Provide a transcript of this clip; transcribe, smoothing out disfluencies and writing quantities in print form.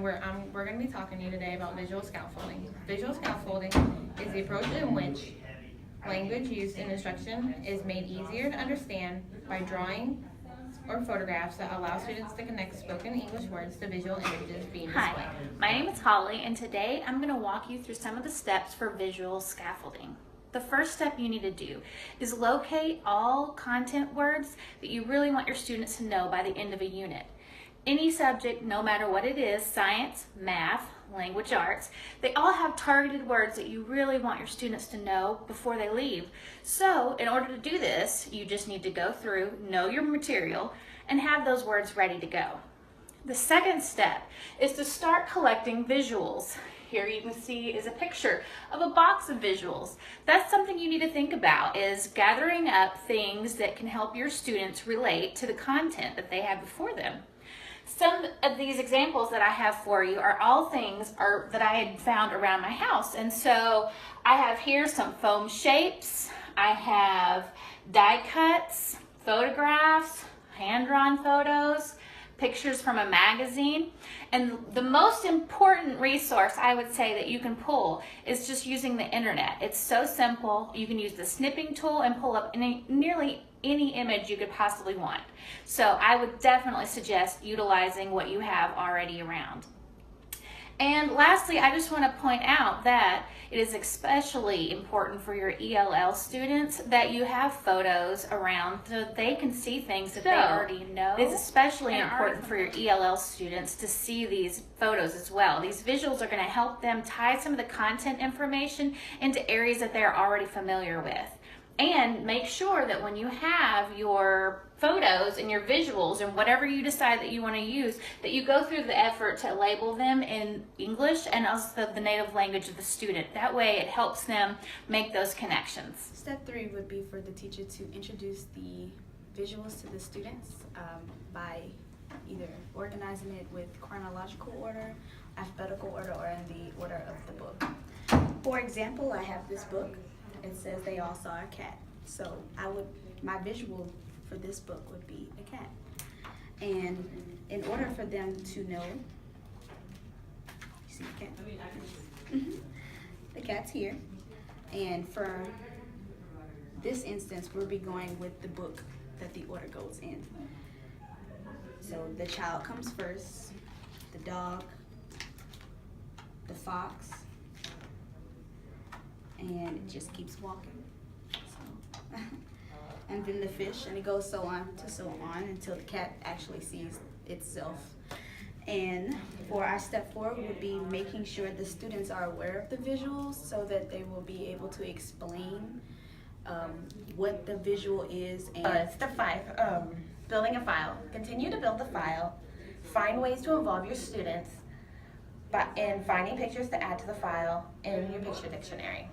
and we're going to be talking to you today about visual scaffolding. Visual scaffolding is the approach in which language used in instruction is made easier to understand by drawing or photographs that allow students to connect spoken English words to visual images being displayed. Hi, my name is Holly, and today I'm going to walk you through some of the steps for visual scaffolding. The first step you need to do is locate all content words that you really want your students to know by the end of a unit. Any subject, no matter what it is, science, math, language arts, they all have targeted words that you really want your students to know before they leave. So in order to do this, you just need to go through, know your material, and have those words ready to go. The second step is to start collecting visuals. Here you can see is a picture of a box of visuals. That's something you need to think about, is gathering up things that can help your students relate to the content that they have before them. Some of these examples that I have for you are all things that I had found around my house. And so I have here some foam shapes, I have die cuts, photographs, hand-drawn photos, pictures from a magazine. And the most important resource I would say that you can pull is just using the internet. It's so simple. You can use the snipping tool and pull up nearly any image you could possibly want. So I would definitely suggest utilizing what you have already around. And lastly, I just want to point out that it is especially important for your ELL students that you have photos around so that they can see things that they already know. It is especially important for your ELL students to see these photos as well. These visuals are going to help them tie some of the content information into areas that they're already familiar with. And make sure that when you have your photos and your visuals and whatever you decide that you want to use, that you go through the effort to label them in English and also the native language of the student. That way it helps them make those connections. Step 3 would be for the teacher to introduce the visuals to the students by either organizing it with chronological order, alphabetical order, or in the order of the book. For example, I have this book. It says they all saw a cat. So my visual for this book would be a cat. And in order for them to know, you see the cat? The cat's here. And for this instance, we'll be going with the book that the order goes in. So the child comes first, the dog, the fox, and it just keeps walking. So, and then the fish, and it goes so on until the cat actually sees itself. And for our step 4 would be making sure the students are aware of the visuals so that they will be able to explain what the visual is. And Step 5, building a file. Continue to build the file. Find ways to involve your students in finding pictures to add to the file in your picture dictionary.